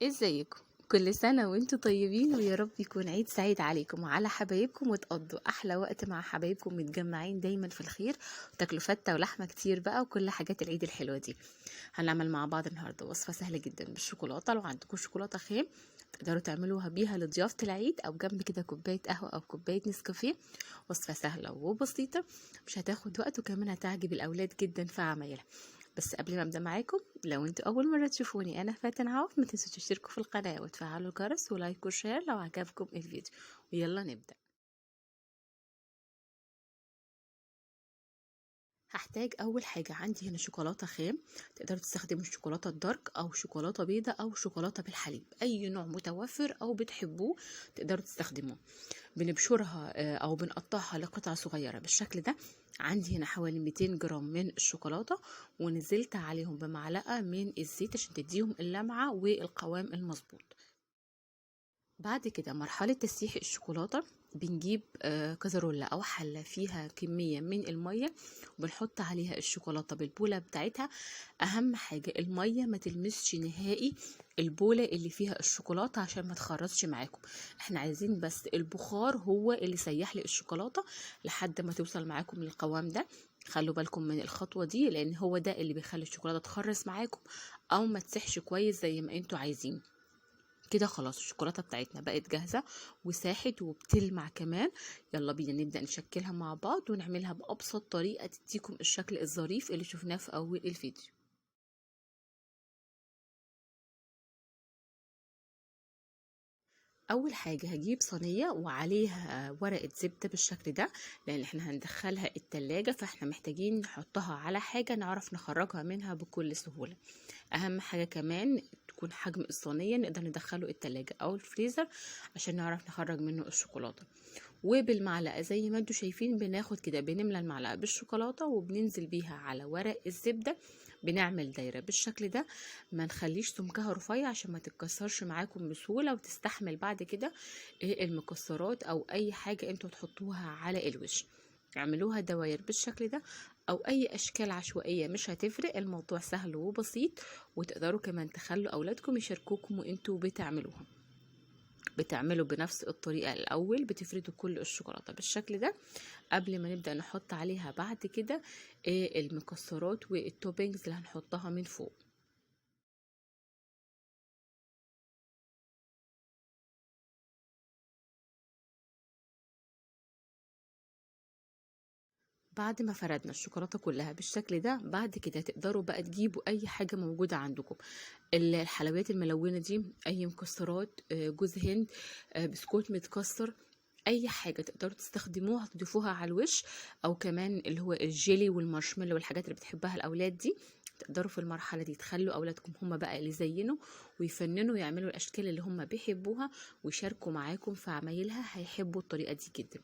ازيكم؟ كل سنة وانتم طيبين، ويا رب يكون عيد سعيد عليكم وعلى حبايبكم، وتقضوا احلى وقت مع حبايبكم متجمعين دايما في الخير، وتاكلوا فتة ولحمة كتير بقى وكل حاجات العيد الحلوة دي. هنعمل مع بعض النهاردة وصفة سهلة جدا بالشوكولاتة. لو عندكم شوكولاتة خام تقدروا تعملوها بيها لضيافة العيد، او جنب كده كوباية قهوة او كوباية نسكافيه. وصفة سهلة وبسيطة، مش هتاخد وقت، وكمان هتعجب الاولاد جدا في عمايلها. بس قبل ما ابدا معاكم، لو انتوا اول مره تشوفوني انا فاتن عوف، ما تنسوش تشتركوا في القناه وتفعلوا الجرس ولايك وشير لو عجبكم الفيديو. ويلا نبدا. هحتاج اول حاجه عندي هنا شوكولاته خام. تقدروا تستخدموا الشوكولاته الدارك او شوكولاته بيضه او شوكولاته بالحليب، اي نوع متوفر او بتحبوه تقدروا تستخدموه. بنبشرها او بنقطعها لقطع صغيره بالشكل ده. عندي هنا حوالي 200 جرام من الشوكولاته، ونزلت عليهم بمعلقه من الزيت عشان تديهم اللمعه والقوام المظبوط. بعد كده مرحلة تسييح الشوكولاتة، بنجيب كزرولة أو حلة فيها كمية من المية، وبنحط عليها الشوكولاتة بالبولة بتاعتها. أهم حاجة المية ما تلمسش نهائي البولة اللي فيها الشوكولاتة عشان ما تخرجش معاكم. احنا عايزين بس البخار هو اللي يسيح لي الشوكولاتة لحد ما توصل معاكم للقوام ده. خلوا بالكم من الخطوة دي، لأن هو ده اللي بيخلي الشوكولاتة تخرج معاكم أو ما تسيحش كويس زي ما انتوا عايزين. كده خلاص الشوكولاته بتاعتنا بقت جاهزه وساحت وبتلمع كمان. يلا بينا نبدا نشكلها مع بعض ونعملها بابسط طريقه تديكم الشكل الظريف اللي شفناه في اول الفيديو. اول حاجه هجيب صينيه وعليها ورقه زبده بالشكل ده، لان احنا هندخلها التلاجة، فاحنا محتاجين نحطها على حاجه نعرف نخرجها منها بكل سهوله. اهم حاجه كمان تكون حجم الصينيه نقدر ندخله التلاجة او الفريزر عشان نعرف نخرج منه الشوكولاته. وبالمعلقه زي ما انتوا شايفين بناخد كده، بنملى المعلقه بالشوكولاته وبننزل بيها على ورق الزبده. بنعمل دايره بالشكل ده، ما نخليش سمكها رفيع عشان ما تتكسرش معاكم بسهوله وتستحمل بعد كده المكسرات او اي حاجه انتوا تحطوها على الوش. اعملوها دواير بالشكل ده او اي اشكال عشوائيه، مش هتفرق، الموضوع سهل وبسيط. وتقدروا كمان تخلوا اولادكم يشاركوكم وانتوا بتعملوها. بتعملوا بنفس الطريقة الأول، بتفردوا كل الشوكولاتة بالشكل ده قبل ما نبدأ نحط عليها بعد كده المكسرات والتوبينجز اللي هنحطها من فوق. بعد ما فردنا الشوكولاتة كلها بالشكل ده، بعد كده تقدروا بقى تجيبوا أي حاجة موجودة عندكم. الحلويات الملونة دي، أي مكسرات، جوز هند، بسكوت متكسر، اي حاجه تقدروا تستخدموها تضيفوها على الوش، او كمان اللي هو الجيلي والمارشميلو والحاجات اللي بتحبها الاولاد دي. تقدروا في المرحله دي تخلوا اولادكم هم بقى اللي يزينوا ويفننوا ويعملوا الاشكال اللي هم بيحبوها، ويشاركوا معاكم في عمايلها، هيحبوا الطريقه دي جدا.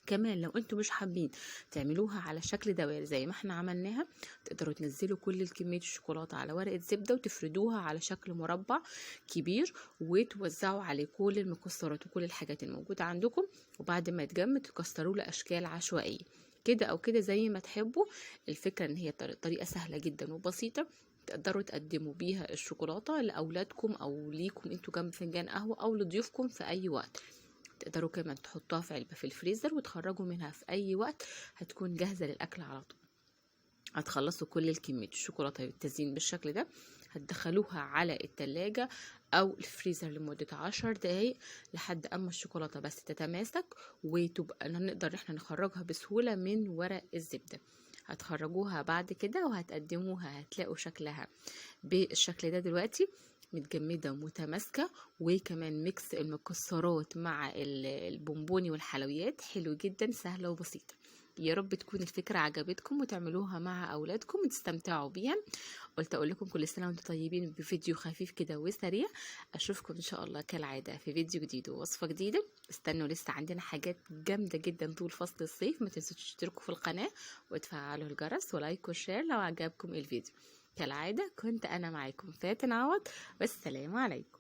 كمان لو انتوا مش حابين تعملوها على شكل دوائر زي ما احنا عملناها، تقدروا تنزلوا كل كمية الشوكولاتة على ورقة زبدة وتفردوها على شكل مربع كبير، وتوزعوا عليه كل المكسرات وكل الحاجات الموجودة عندكم. وبعد ما يتجمد تكسروه لأشكال عشوائية كده او كده زي ما تحبوا. الفكرة ان هي طريقة سهلة جدا وبسيطة، تقدروا تقدموا بيها الشوكولاتة لأولادكم أو ليكم انتوا جنب فنجان قهوة أو لضيوفكم في أي وقت. تقدروا كمان تحطوها في علبة في الفريزر وتخرجوا منها في أي وقت، هتكون جاهزة للأكل على طول. هتخلصوا كل الكمية الشوكولاتة بالتزيين بالشكل ده، هتدخلوها على التلاجة أو الفريزر لمدة 10 دقايق لحد أما الشوكولاتة بس تتماسك وتبقى نقدر احنا نخرجها بسهولة من ورق الزبدة. هتخرجوها بعد كده وهتقدموها، هتلاقوا شكلها بالشكل ده دلوقتي، متجمدة ومتماسكة، وكمان ميكس المكسرات مع البونبوني والحلويات حلو جدا، سهلة وبسيطة. يا رب تكون الفكرة عجبتكم وتعملوها مع أولادكم وتستمتعوا بيها. قلت أقول لكم كل سنة وانتم طيبين بفيديو خفيف كده وسريع. أشوفكم إن شاء الله كالعادة في فيديو جديد ووصفة جديدة. استنوا لسه عندنا حاجات جامدة جدا طول فصل الصيف. ما تنسوش تشتركوا في القناة وتفعلوا الجرس ولايك وشير لو عجبكم الفيديو. كالعادة كنت أنا معاكم فاتن عوض، والسلام عليكم.